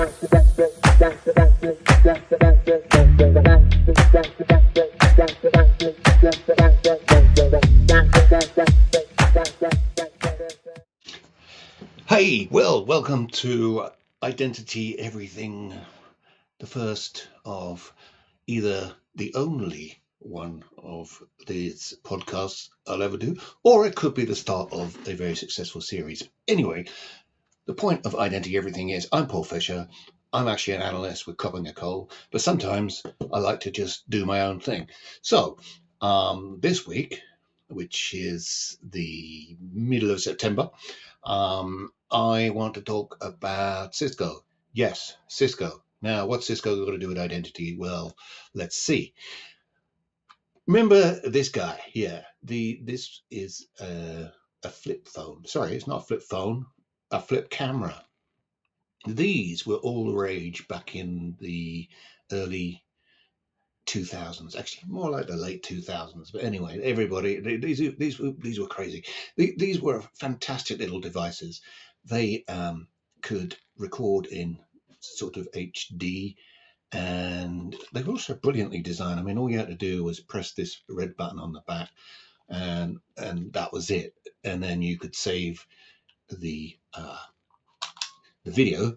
Hey, well, welcome to Identity Everything, the first of either the only one of these podcasts I'll ever do, or it could be the start of a very successful series. Anyway, the point of Identity Everything is I'm Paul Fisher. I'm actually an analyst with Cobb & Nicole, but sometimes I like to just do my own thing. So this week, which is the middle of September, I want to talk about Cisco. Yes, Cisco. Now, what's Cisco got to do with identity? Well, let's see. Remember this guy? Yeah, this is a flip phone. Sorry, it's not a flip phone, a flip camera. These were all the rage back in the early 2000s, actually more like the late 2000s. But anyway, everybody, these were crazy. These were fantastic little devices. They could record in sort of HD, and they were also brilliantly designed. I mean, all you had to do was press this red button on the back, and that was it. And then you could save the video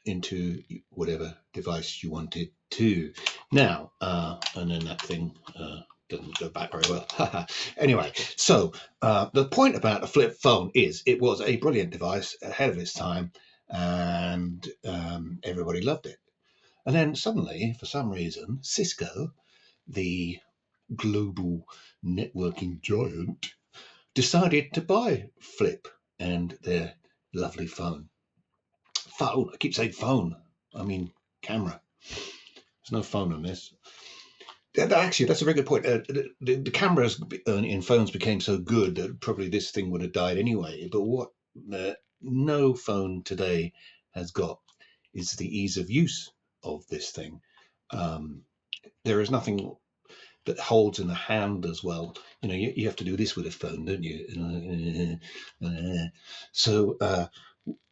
into whatever device you wanted to. Now, and then that thing doesn't go back very well. Anyway, so the point about a flip phone is it was a brilliant device ahead of its time, and everybody loved it. And then suddenly, for some reason, Cisco, the global networking giant, decided to buy Flip and their lovely phone. Phone. I keep saying phone. I mean camera. There's no phone on this. Actually, that's a very good point. The cameras in phones became so good that probably this thing would have died anyway. But what no phone today has got is the ease of use of this thing. There is nothing that holds in the hand as well. You know, you have to do this with a phone, don't you? So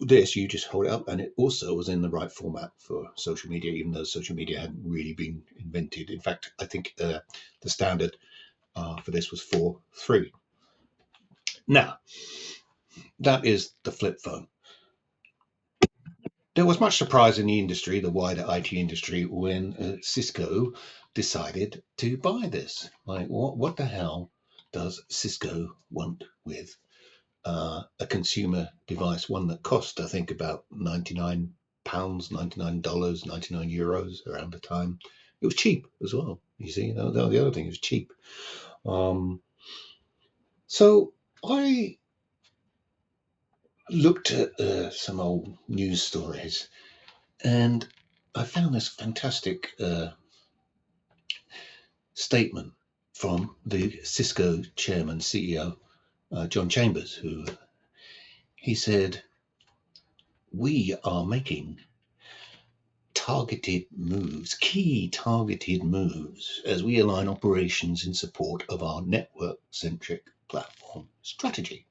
this, you just hold it up, and it also was in the right format for social media, even though social media hadn't really been invented. In fact, I think the standard for this was 4.3. Now, that is the flip phone. There was much surprise in the industry, the wider IT industry, when Cisco decided to buy this. Like, what the hell does Cisco want with a consumer device, one that cost, I think, about £99, $99, 99 euros around the time. It was cheap as well. You see, the other thing is cheap. So I looked at some old news stories, and I found this fantastic statement from the Cisco chairman, CEO, John Chambers, who he said, "We are making key targeted moves as we align operations in support of our network-centric platform strategy."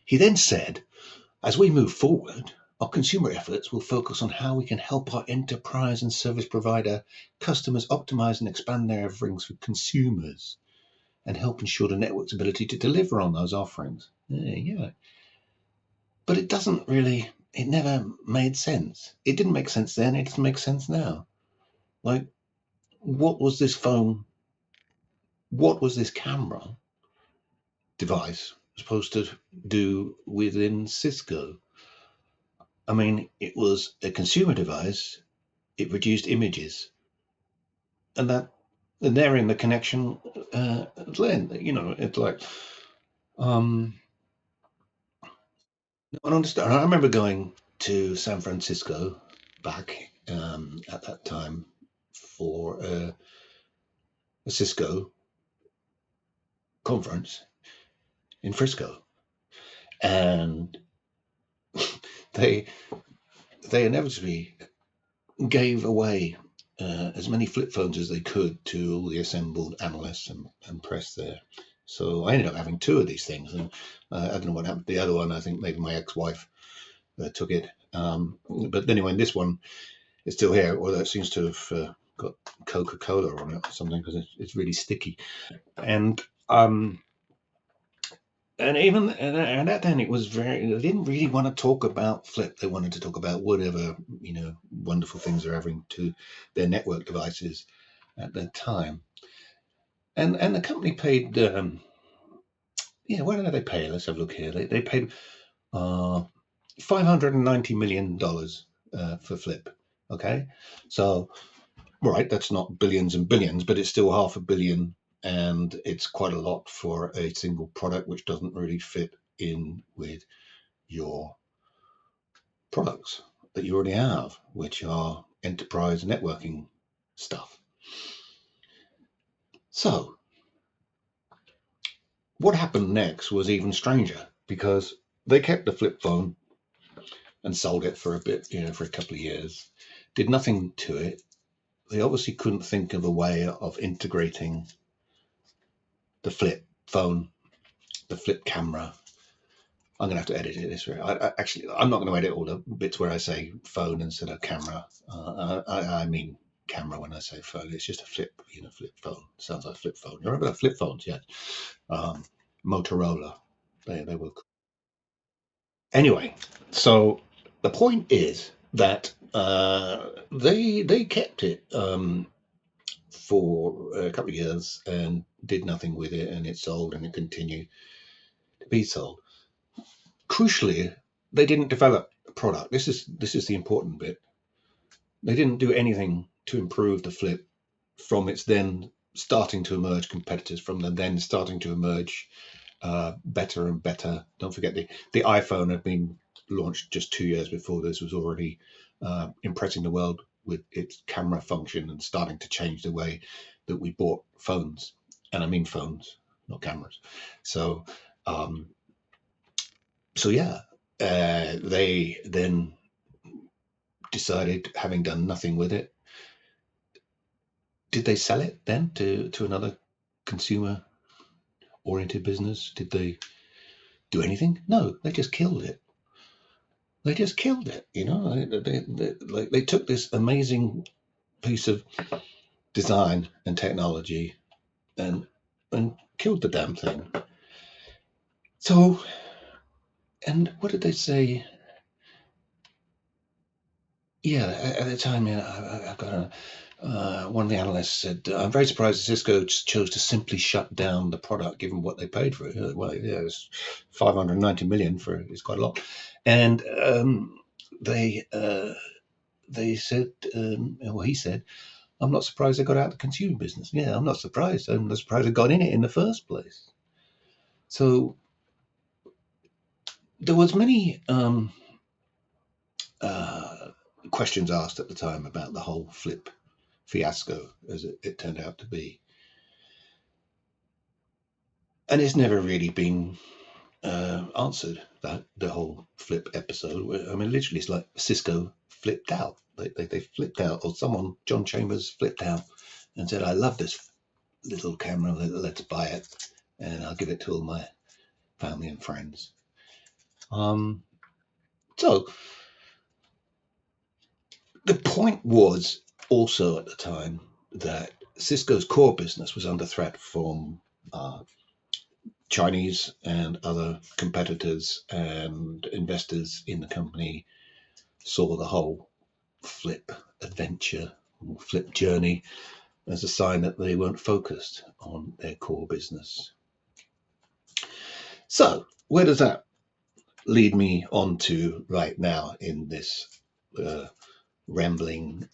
He then said, "As we move forward, our consumer efforts will focus on how we can help our enterprise and service provider customers optimize and expand their offerings for consumers and help ensure the network's ability to deliver on those offerings." Yeah. But it never made sense. It didn't make sense then, it doesn't make sense now. Like, what was this phone, what was this camera device supposed to do within Cisco? I mean, it was a consumer device, it produced images, and they're in the connection lens. You know, it's like, I understand. I remember going to San Francisco back at that time for a Cisco conference in Frisco, and they inevitably gave away as many flip phones as they could to all the assembled analysts and press there. So I ended up having two of these things, and I don't know what happened to the other one. I think maybe my ex-wife took it. But anyway, this one is still here, although it seems to have got Coca-Cola on it or something, because it's really sticky. And um, and even and at then it was very. They didn't really want to talk about Flip. They wanted to talk about whatever wonderful things they're having to their network devices at that time. And the company paid. What did they pay? Let's have a look here. They paid $590 million for Flip. Okay, so right, that's not billions and billions, but it's still half a billion, and it's quite a lot for a single product which doesn't really fit in with your products that you already have, which are enterprise networking stuff. So what happened next was even stranger, because they kept the flip phone and sold it for a bit, for a couple of years, did nothing to it. They obviously couldn't think of a way of integrating the flip phone, the flip camera. I'm going to have to edit it this way. I'm not going to edit all the bits where I say phone instead of camera. I mean camera when I say phone. It's just a flip, flip phone. Sounds like a flip phone. You remember the flip phones? Yeah. Motorola. They were. Anyway, so the point is that they kept it for a couple of years and did nothing with it, and it sold and it continued to be sold. Crucially, they didn't develop a product. This is the important bit. They didn't do anything to improve the flip from its then starting to emerge competitors, from the then starting to emerge better and better. Don't forget the iPhone had been launched just 2 years before this, was already impressing the world with its camera function and starting to change the way that we bought phones. And I mean phones, not cameras. So yeah, they then decided, having done nothing with it. Did they sell it then to another consumer oriented business? Did they do anything? No, they just killed it. They just killed it. They took this amazing piece of design and technology and killed the damn thing. So, and what did they say? Yeah, at the time, I've got one of the analysts said, "I'm very surprised that Cisco chose to simply shut down the product, given what they paid for it." Well, yeah, it's 590 million for it. It's quite a lot, and they said, well, he said, "I'm not surprised they got out of the consumer business." Yeah, I'm not surprised. I'm not surprised they got in it in the first place. So there was many uh, questions asked at the time about the whole flip fiasco, as it turned out to be. And it's never really been answered, that the whole flip episode. I mean, literally, it's like Cisco flipped out. They flipped out, or someone, John Chambers, flipped out and said, "I love this little camera. Let's buy it, and I'll give it to all my family and friends." So the point was also at the time that Cisco's core business was under threat from Chinese and other competitors, and investors in the company saw the whole flip adventure, flip journey, as a sign that they weren't focused on their core business. So where does that lead me on to right now in this rambling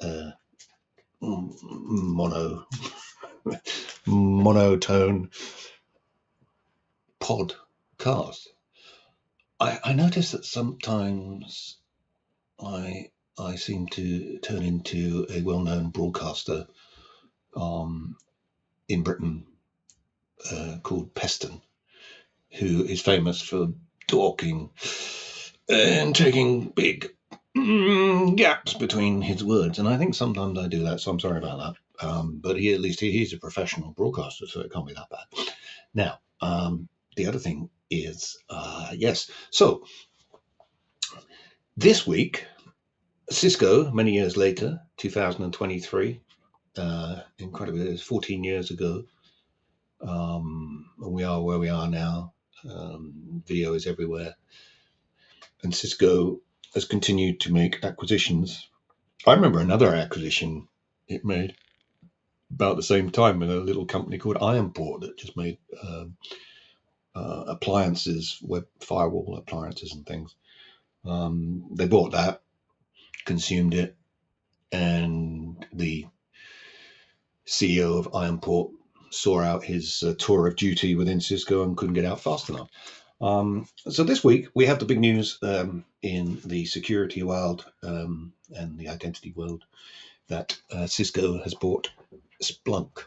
monotone podcast? I notice that sometimes I seem to turn into a well-known broadcaster in Britain called Peston, who is famous for talking and taking big gaps between his words. And I think sometimes I do that, so I'm sorry about that. But at least he's a professional broadcaster, so it can't be that bad. Now, the other thing is, yes, so This week, Cisco, many years later, 2023, incredible, it was 14 years ago, and we are where we are now. Video is everywhere, and Cisco has continued to make acquisitions. I remember another acquisition it made about the same time with a little company called Ironport that just made appliances, web firewall appliances and things. They bought that, consumed it, and the CEO of Ironport saw out his tour of duty within Cisco and couldn't get out fast enough. So this week we have the big news in the security world and the identity world that Cisco has bought Splunk.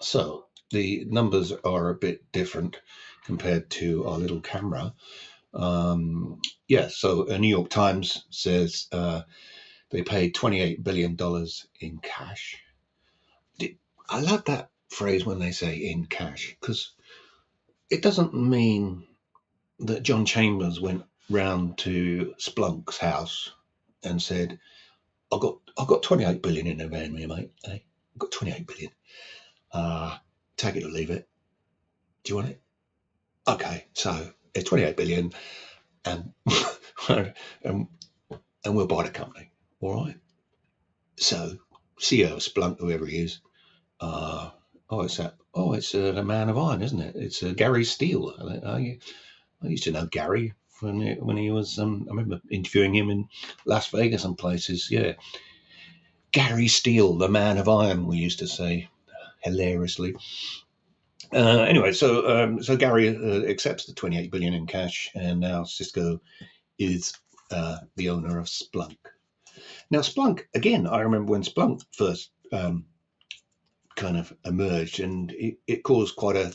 So the numbers are a bit different compared to our little camera. So New York Times says they paid $28 billion in cash. I love that phrase when they say in cash, because it doesn't mean that John Chambers went round to Splunk's house and said, I've got 28 billion in the van here, mate. Hey, I've got 28 billion. Take it or leave it. Do you want it? Okay, so it's 28 billion and and, and we'll buy the company. All right. So CEO of Splunk, whoever he is, it's the man of iron, isn't it? It's Gary Steele. I used to know Gary when he was. I remember interviewing him in Las Vegas and places. Yeah, Gary Steele, the man of iron. We used to say hilariously. Anyway, so Gary accepts the 28 billion in cash, and now Cisco is the owner of Splunk. Now, Splunk again. I remember when Splunk first kind of emerged, and it caused quite a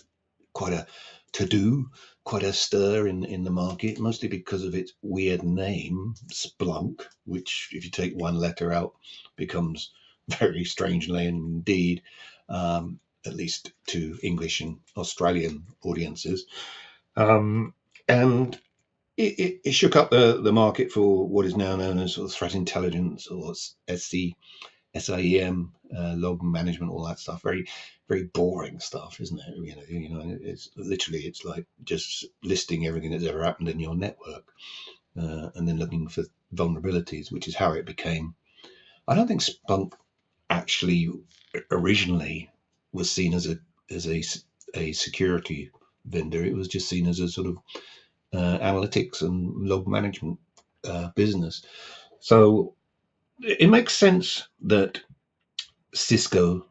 to do, quite a stir in the market, mostly because of its weird name, Splunk, which, if you take one letter out, becomes very strange name indeed, at least to English and Australian audiences. And it shook up the market for what is now known as sort of threat intelligence, or SAEM, log management, all that stuff. Very, very boring stuff, isn't it? It's like just listing everything that's ever happened in your network, and then looking for vulnerabilities, which is how it became. I don't think Splunk actually originally was seen as a security vendor. It was just seen as a sort of analytics and log management business. So it makes sense that Cisco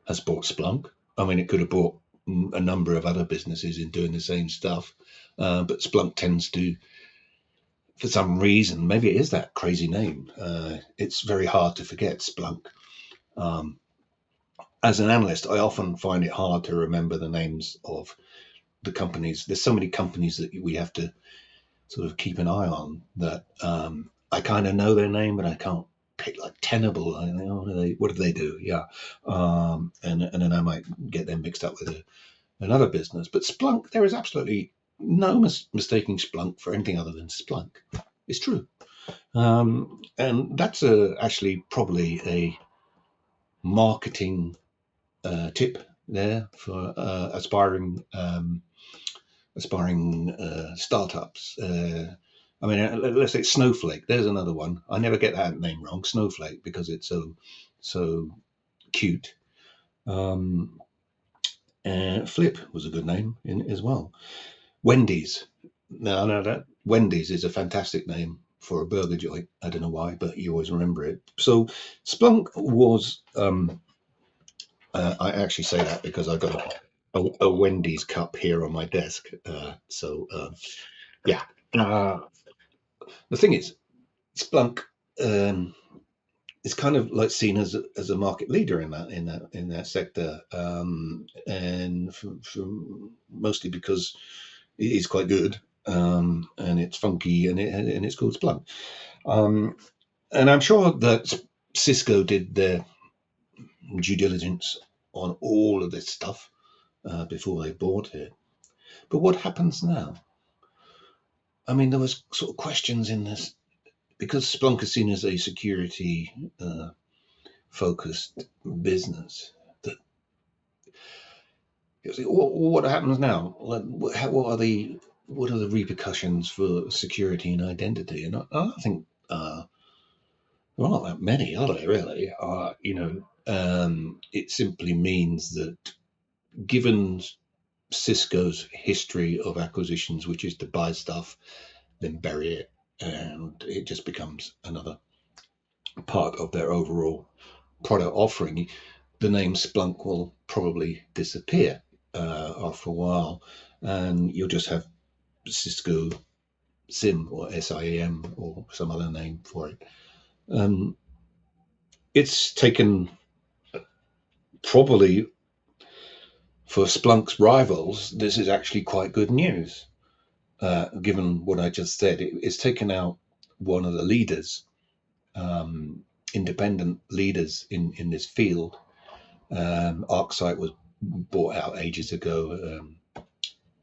has bought Splunk. I mean, it could have bought a number of other businesses in doing the same stuff, but Splunk tends to, for some reason, maybe it is that crazy name. It's very hard to forget Splunk. As an analyst, I often find it hard to remember the names of the companies. There's so many companies that we have to sort of keep an eye on that I kind of know their name, but I can't pick, like Tenable. What do they do? Yeah, and then I might get them mixed up with another business. But Splunk, there is absolutely no mistaking Splunk for anything other than Splunk. It's true, and that's actually probably a marketing tip there for aspiring startups. I mean, let's say Snowflake. There's another one. I never get that name wrong, Snowflake, because it's so cute. Flip was a good name as well. Wendy's. No, that Wendy's is a fantastic name for a burger joint. I don't know why, but you always remember it. So Splunk was. I actually say that because I got a Wendy's cup here on my desk. Yeah. The thing is, Splunk is kind of like seen as a market leader in that sector, and from mostly because it is quite good, and it's funky, and it's called Splunk. And I'm sure that Cisco did their due diligence on all of this stuff before they bought it. But what happens now? I mean, there was sort of questions in this because Splunk is seen as a security focused business. That what happens now? Like, what are the repercussions for security and identity? And I don't think there aren't that many, are there? Really, it simply means that given Cisco's history of acquisitions, which is to buy stuff, then bury it, and it just becomes another part of their overall product offering, the name Splunk will probably disappear after a while, and you'll just have Cisco SIM or SIAM or some other name for it. It's taken probably for Splunk's rivals, this is actually quite good news, given what I just said. It's taken out one of the leaders, independent leaders in this field. ArcSight was bought out ages ago.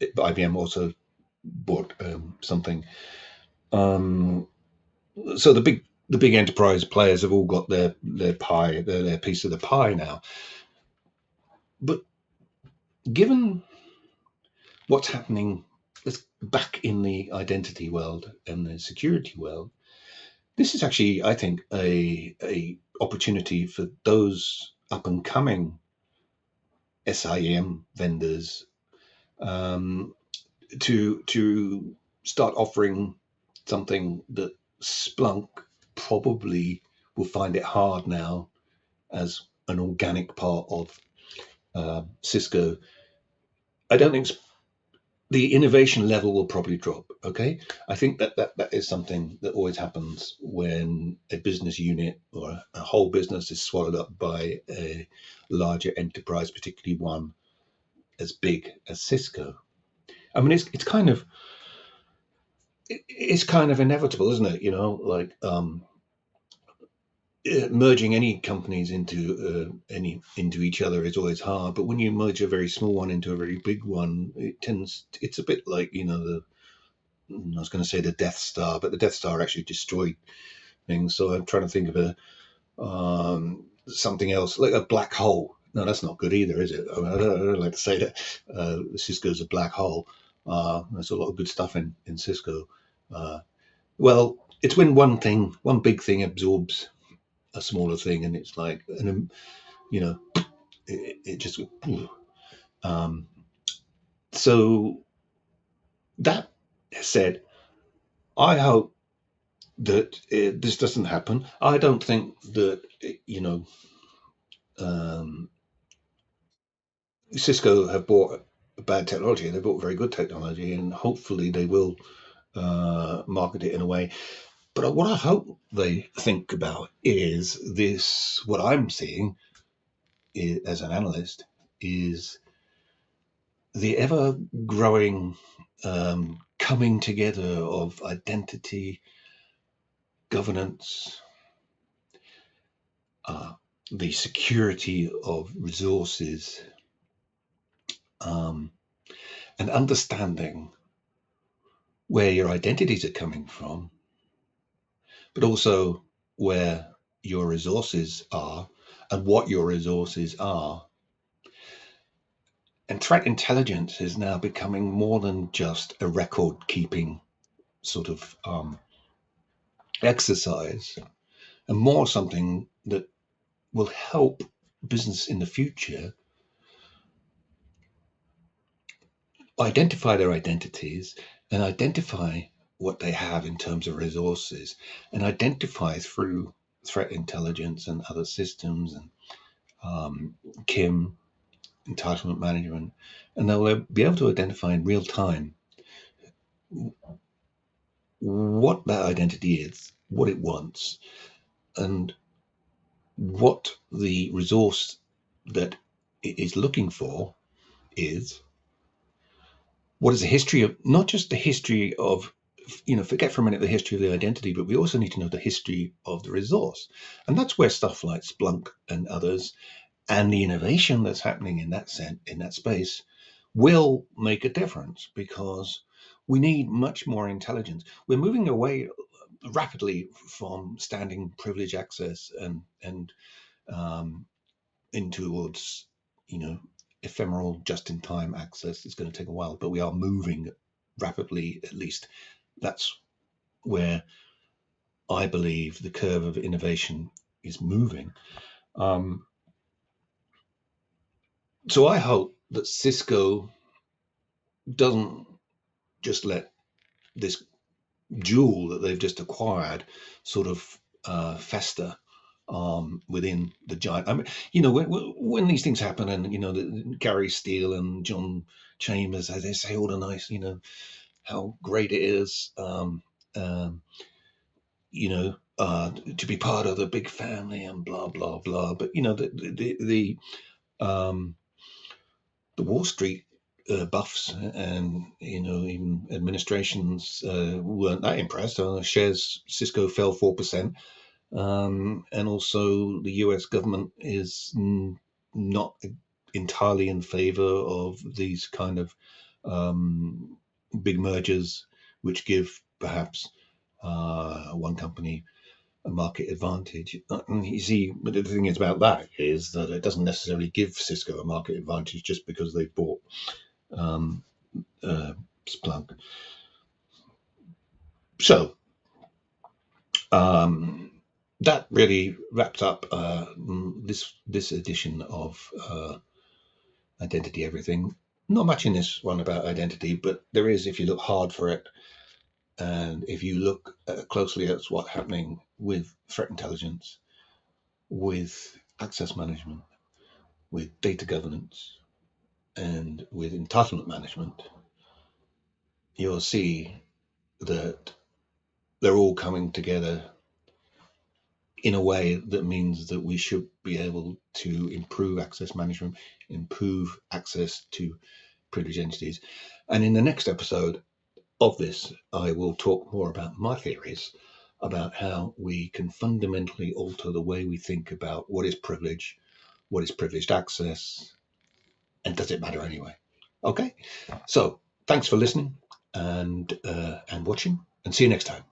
IBM also bought something. So the big enterprise players have all got their pie, their piece of the pie now. But given what's happening back in the identity world and the security world, this is actually, I think, a opportunity for those up and coming SIEM vendors to start offering something that Splunk probably will find it hard now as an organic part of Cisco. I don't think the innovation level will probably drop. Okay, I think that is something that always happens when a business unit or a whole business is swallowed up by a larger enterprise, particularly one as big as Cisco. I mean, it's kind of inevitable, isn't it? Like merging any companies into each other is always hard, but when you merge a very small one into a very big one, it's a bit like I was going to say the Death Star, but the Death Star actually destroyed things. So I'm trying to think of something else, like a black hole. No, that's not good either, is it? I don't like to say that Cisco's a black hole. There's a lot of good stuff in Cisco. Well, it's when one big thing absorbs a smaller thing, and it's like, it just. Um, so that said, I hope that this doesn't happen. I don't think that um, Cisco have bought bad technology. They bought very good technology, and hopefully they will market it in a way. But what I hope they think about is this. What I'm seeing as an analyst is the ever growing coming together of identity, governance, the security of resources, and understanding where your identities are coming from, but also where your resources are and what your resources are. And threat intelligence is now becoming more than just a record keeping sort of exercise, and more something that will help business in the future identify their identities and identify what they have in terms of resources, and identify through threat intelligence and other systems and KIM, entitlement management, and they'll be able to identify in real time what that identity is, what it wants, and what the resource that it is looking for is. What is the history of, not just the history of, forget for a minute the history of the identity, but we also need to know the history of the resource. And that's where stuff like Splunk and others and the innovation that's happening in that space will make a difference, because We need much more intelligence. We're moving away rapidly from standing privilege access and um, in towards, you know, ephemeral just-in-time access. It's going to take a while, but we are moving rapidly. At least that's where I believe the curve of innovation is moving. Um, so I hope that Cisco doesn't just let this jewel that they've just acquired sort of fester within the giant. I mean, you know, when these things happen, and you know, Gary Steele and John Chambers, they say all the nice, you know, how great it is, um, you know, to be part of the big family and blah blah blah. But you know, um, the Wall Street buffs and you know even administrations weren't that impressed. Shares Cisco fell 4%, and also the U.S. government is not entirely in favor of these kind of um, big mergers, which give perhaps one company a market advantage. You see, but the thing is about that is that it doesn't necessarily give Cisco a market advantage just because they bought um, Splunk. So that really wraps up this edition of Identity Everything. Not much in this one about identity, but there is if you look hard for it, and if you look closely at what's happening with threat intelligence, with access management, with data governance, and with entitlement management, you'll see that they're all coming together in a way that means that we should be able to improve access management, improve access to privileged entities. And in the next episode of this, I will talk more about my theories about how we can fundamentally alter the way we think about what is privilege, what is privileged access, and does it matter anyway? Okay, so thanks for listening and watching, and see you next time.